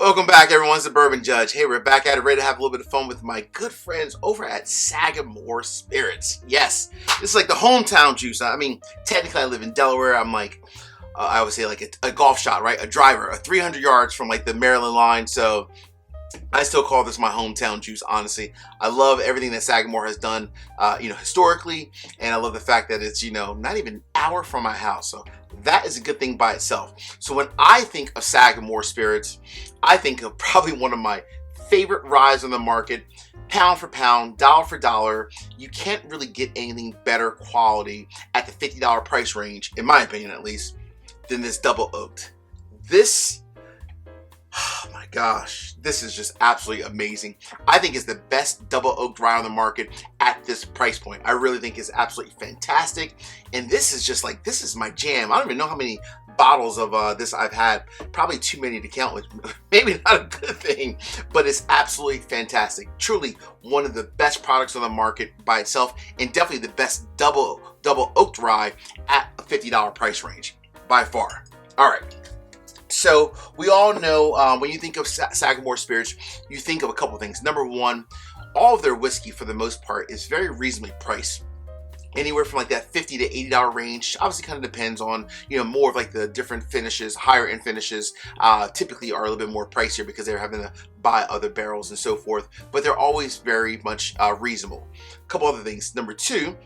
Welcome back, everyone. It's the Bourbon Judge. Hey, we're back at it, ready to have a little bit of fun with my good friends over at Sagamore Spirits. Yes, this is like the hometown juice. I mean, technically I live in Delaware. I'm like, I would say like a golf shot, right? A driver, 300 yards from like the Maryland line. So I still call this my hometown juice, honestly. I love everything that Sagamore has done, historically. And I love the fact that it's, not even an hour from my house. So that is a good thing by itself. So when I think of Sagamore Spirits, I think of probably one of my favorite ryes on the market, pound for pound, dollar for dollar. You can't really get anything better quality at the $50 price range, in my opinion at least, than this double oaked. This, oh my gosh, this is just absolutely amazing. I think it's the best double oaked rye on the market at this price point. I really think it's absolutely fantastic. And this is just like, this is my jam. I don't even know how many bottles of this I've had. Probably too many to count, which maybe not a good thing, but it's absolutely fantastic. Truly one of the best products on the market by itself, and definitely the best double oaked rye at a $50 price range by far. All right. So we all know when you think of Sagamore Spirits, you think of a couple things. Number one, all of their whiskey for the most part is very reasonably priced. Anywhere from like that $50 to $80 range. Obviously kind of depends on, more of like the different finishes. Higher end finishes typically are a little bit more pricier because they're having to buy other barrels and so forth. But they're always very much reasonable. A couple other things. Number two,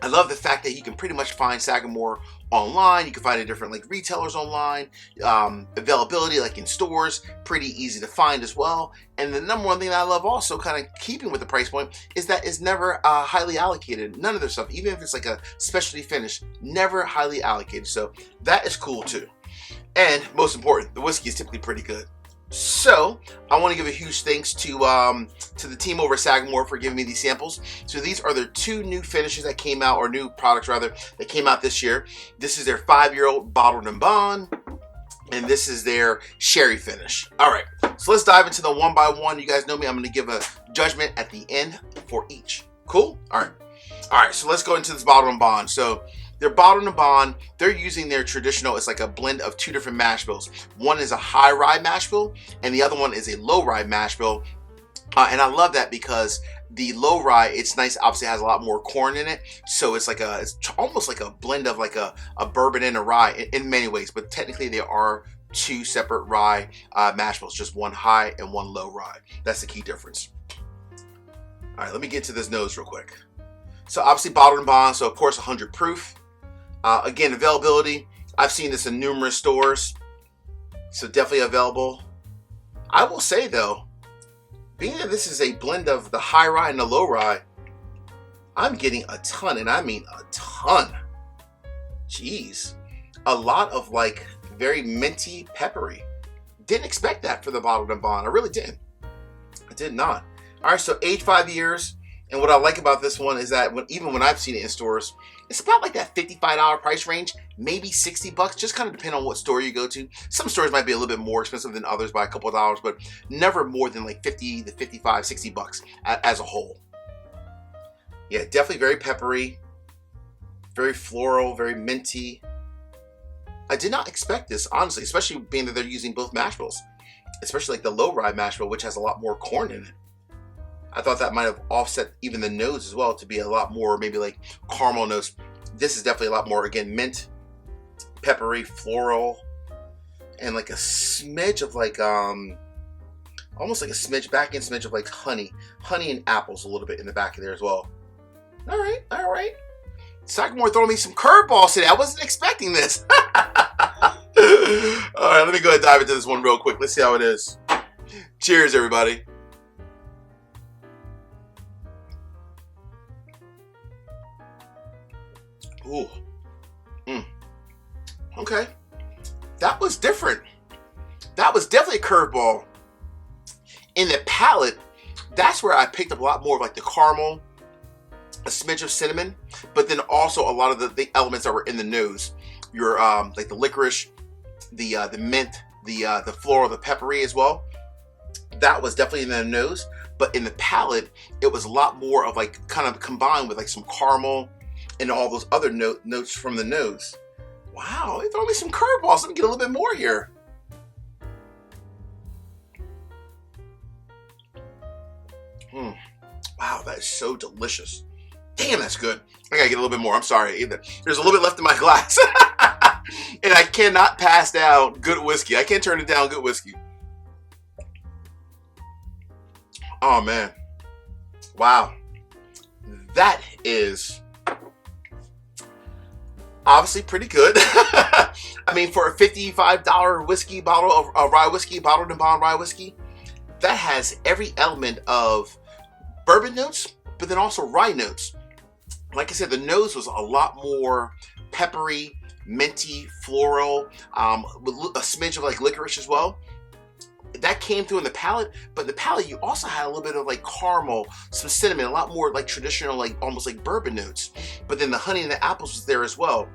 I love the fact that you can pretty much find Sagamore online. You can find it different like retailers online. Availability like in stores, pretty easy to find as well. And the number one thing that I love also, kind of keeping with the price point, is that it's never highly allocated. None of their stuff, even if it's like a specialty finish, never highly allocated. So that is cool too. And most important, the whiskey is typically pretty good. So I want to give a huge thanks to the team over at Sagamore for giving me these samples. So these are their two new finishes that came out, or new products rather, that came out this year. This is their 5-year-old bottled and bond, and this is their sherry finish. All right, so let's dive into the one by one. You guys know me, I'm going to give a judgment at the end for each. Cool? All right, so let's go into this bottled and bond. So their bottled and bond, they're using their traditional, it's like a blend of two different mash bills. One is a high rye mash bill, and the other one is a low rye mash bill. And I love that because the low rye, it's nice, obviously has a lot more corn in it. So it's like it's almost like a blend of like a bourbon and a rye in many ways. But technically there are two separate rye mash bills, just one high and one low rye. That's the key difference. All right, let me get to this nose real quick. So obviously bottled and bond, so of course 100 proof. Again, availability, I've seen this in numerous stores, so definitely available. I will say though, being that this is a blend of the high rye and the low rye, I'm getting a ton, and I mean a ton. Jeez. A lot of like very minty, peppery. Didn't expect that for the bottled and bond. I really didn't. I did not. All right, so age 5 years. And what I like about this one is that even when I've seen it in stores, it's about like that $55 price range, maybe $60, just kind of depend on what store you go to. Some stores might be a little bit more expensive than others by a couple of dollars, but never more than like 50 to 55, $60 as a whole. Yeah, definitely very peppery, very floral, very minty. I did not expect this, honestly, especially being that they're using both mash bills, especially like the low rye mash bill, which has a lot more corn in it. I thought that might have offset even the nose as well to be a lot more maybe like caramel notes. This is definitely a lot more, again, mint, peppery, floral, and like a smidge of like almost like a smidge, back end smidge of like honey and apples a little bit in the back of there as well. All right. Sagamore throwing me some curveballs today. I wasn't expecting this. All right, let me go ahead and dive into this one real quick. Let's see how it is. Cheers, everybody. Ooh. Okay. That was different. That was definitely a curveball. In the palate, that's where I picked up a lot more of like the caramel, a smidge of cinnamon, but then also a lot of the elements that were in the nose. Your like the licorice, the mint, the floral, the peppery as well. That was definitely in the nose, but in the palate, it was a lot more of like kind of combined with like some caramel and all those other notes from the nose. Wow, they throw me some curveballs. Let me get a little bit more here. Wow, that is so delicious. Damn, that's good. I gotta get a little bit more. I'm sorry. There's a little bit left in my glass. And I cannot pass down good whiskey. I can't turn it down good whiskey. Oh, man. Wow. That is obviously pretty good. I mean, for a $55 whiskey bottle of rye whiskey, bottled and bond rye whiskey, that has every element of bourbon notes, but then also rye notes. Like I said, the nose was a lot more peppery, minty, floral, with a smidge of like licorice as well. That came through in the palate, but in the palate you also had a little bit of like caramel, some cinnamon, a lot more like traditional, like almost like bourbon notes. But then the honey and the apples was there as well.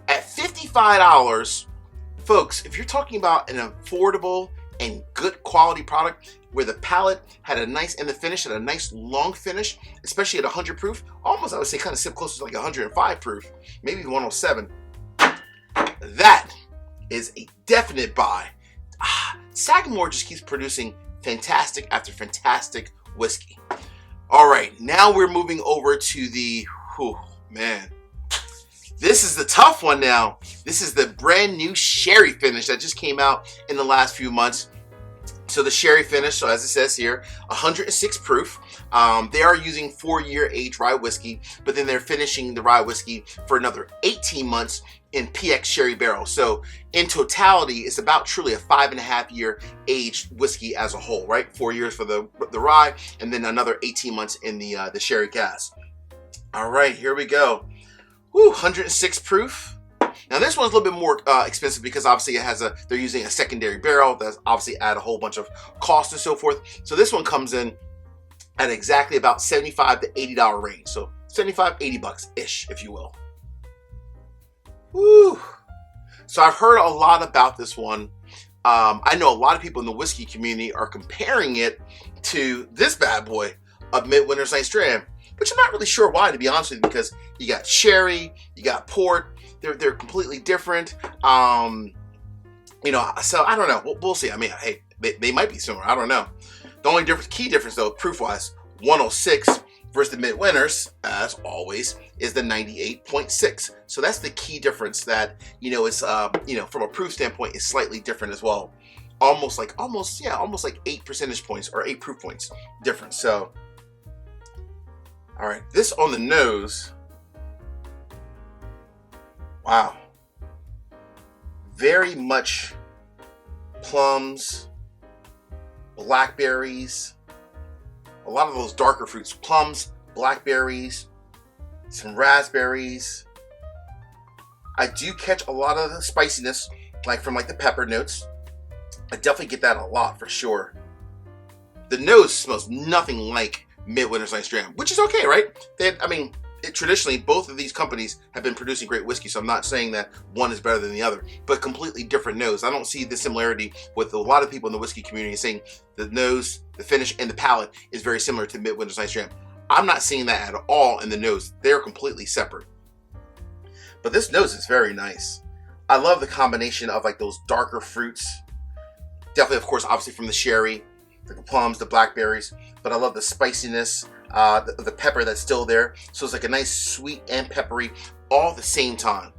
At $55, folks, if you're talking about an affordable and good quality product where the palate had a nice, and the finish had a nice long finish, especially at 100 proof, almost I would say kind of sip close to like 105 proof, maybe 107. That is a definite buy. Sagamore just keeps producing fantastic after fantastic whiskey. All right, now we're moving over to the, man, this is the tough one now. This is the brand new sherry finish that just came out in the last few months. So the sherry finish, so as it says here, 106 proof. They are using 4-year aged rye whiskey, but then they're finishing the rye whiskey for another 18 months in PX sherry barrels. So in totality, it's about truly a 5.5-year aged whiskey as a whole, right? 4 years for the rye, and then another 18 months in the sherry cask. All right, here we go. 106 proof. Now this one's a little bit more expensive because obviously it has they're using a secondary barrel that's obviously add a whole bunch of cost and so forth. So this one comes in at exactly about $75 to $80 range. So 75, 80 bucks ish, if you will. Woo. So I've heard a lot about this one. I know a lot of people in the whiskey community are comparing it to this bad boy, a Midwinter's Night's Dram, which I'm not really sure why, to be honest with you, because you got sherry, you got port, they're completely different. You know, so I don't know. We'll see. I mean, hey, they might be similar. I don't know. The only key difference though, proof-wise, 106 versus the Midwinters, as always, is the 98.6. So that's the key difference that, you know, is you know, from a proof standpoint, is slightly different as well. Almost like 8 percentage points or 8 proof points difference. So, all right, this on the nose. Wow. Very much plums, blackberries, a lot of those darker fruits, plums, blackberries, some raspberries. I do catch a lot of the spiciness, like from like the pepper notes. I definitely get that a lot for sure. The nose smells nothing like Midwinter's Night's Dram, which is okay, right? Traditionally, both of these companies have been producing great whiskey, so I'm not saying that one is better than the other, but completely different nose. I don't see the similarity with a lot of people in the whiskey community saying the nose, the finish, and the palate is very similar to Midwinter's Night's Dram. I'm not seeing that at all in the nose. They're completely separate. But this nose is very nice. I love the combination of like those darker fruits. Definitely, of course, obviously from the sherry, the plums, the blackberries, but I love the spiciness, the pepper that's still there. So it's like a nice sweet and peppery all at the same time.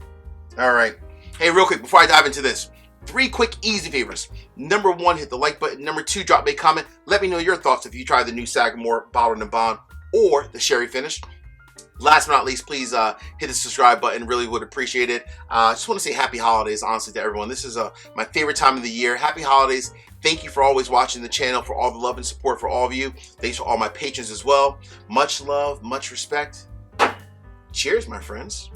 All right. Hey, real quick, before I dive into this, 3 quick, easy favors. Number 1, hit the like button. Number 2, drop me a comment. Let me know your thoughts if you try the new Sagamore Bottled and Bond or the sherry finish. Last but not least, please hit the subscribe button. Really would appreciate it. I just want to say happy holidays, honestly, to everyone. This is my favorite time of the year. Happy holidays. Thank you for always watching the channel, for all the love and support for all of you. Thanks for all my patrons as well. Much love, much respect. Cheers, my friends.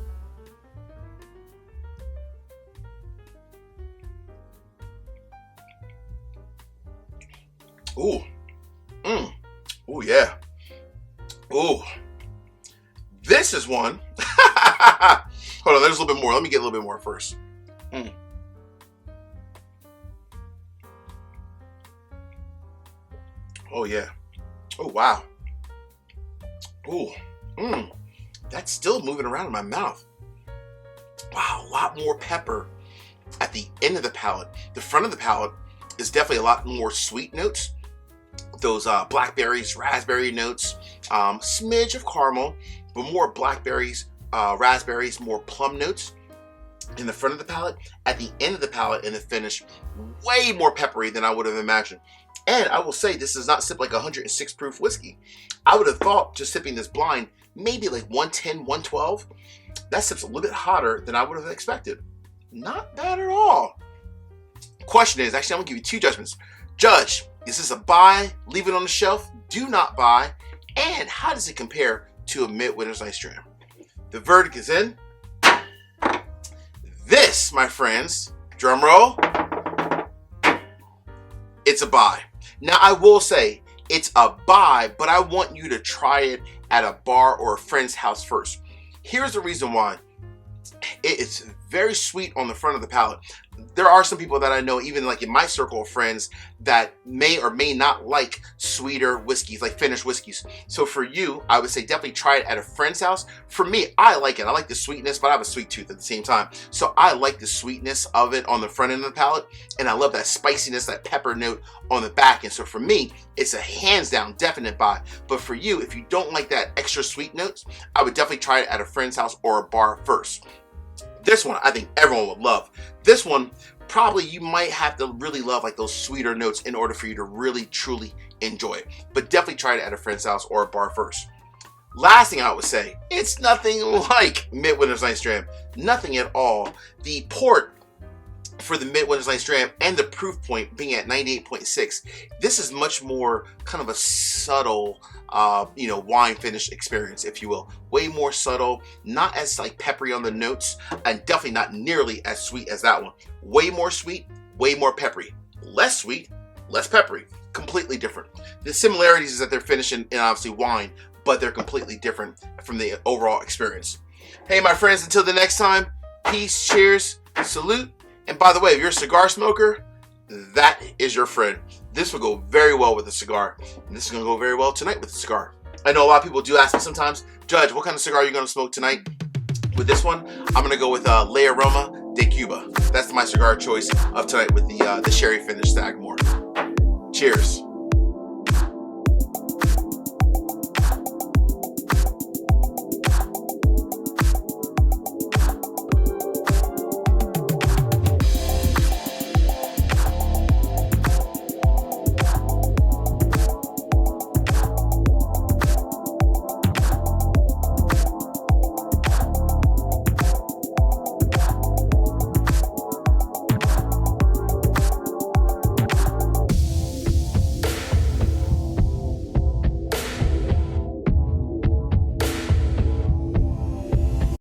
Ooh. Ooh, yeah. Ooh. This is one. Hold on, there's a little bit more. Let me get a little bit more first. Oh, yeah. Oh, wow. Ooh. That's still moving around in my mouth. Wow, a lot more pepper at the end of the palate. The front of the palate is definitely a lot more sweet notes. those blackberries, raspberry notes, smidge of caramel, but more blackberries, raspberries, more plum notes in the front of the palate. At the end of the palate, in the finish, way more peppery than I would have imagined. And I will say, this does not sip like 106 proof whiskey. I would have thought, just sipping this blind, maybe like 110, 112. That sips a little bit hotter than I would have expected. Not bad at all. Question is, actually, I'm gonna give you two judgments. Judge, is this a buy, leave it on the shelf, do not buy, and how does it compare to a Midwinter's Night's Dram? The verdict is in. This, my friends, drum roll, it's a buy. Now, I will say it's a buy, but I want you to try it at a bar or a friend's house first. Here's the reason why. It is very sweet on the front of the palate. There are some people that I know, even like in my circle of friends, that may or may not like sweeter whiskeys, like finished whiskeys. So for you, I would say definitely try it at a friend's house. For me, I like it. I like the sweetness, but I have a sweet tooth at the same time. So I like the sweetness of it on the front end of the palate, and I love that spiciness, that pepper note on the back end. So for me, it's a hands down definite buy. But for you, if you don't like that extra sweet notes, I would definitely try it at a friend's house or a bar first. This one, I think everyone would love. This one, probably you might have to really love like those sweeter notes in order for you to really, truly enjoy it. But definitely try it at a friend's house or a bar first. Last thing I would say, it's nothing like Midwinter's Night's Dram. Nothing at all. The port for the Midwinter's Night's Dram and the proof point being at 98.6, this is much more kind of a subtle wine finish experience, if you will. Way more subtle, not as like peppery on the notes, and definitely not nearly as sweet as that one. Way more sweet, way more peppery. Less sweet, less peppery. Completely different. The similarities is that they're finishing in obviously wine, but they're completely different from the overall experience. Hey, my friends, until the next time, peace, cheers, salute. And by the way, if you're a cigar smoker, that is your friend. This will go very well with a cigar. And this is going to go very well tonight with a cigar. I know a lot of people do ask me sometimes, Judge, what kind of cigar are you going to smoke tonight? With this one, I'm going to go with Le Aroma de Cuba. That's my cigar choice of tonight with the sherry finish Sagamore. Cheers.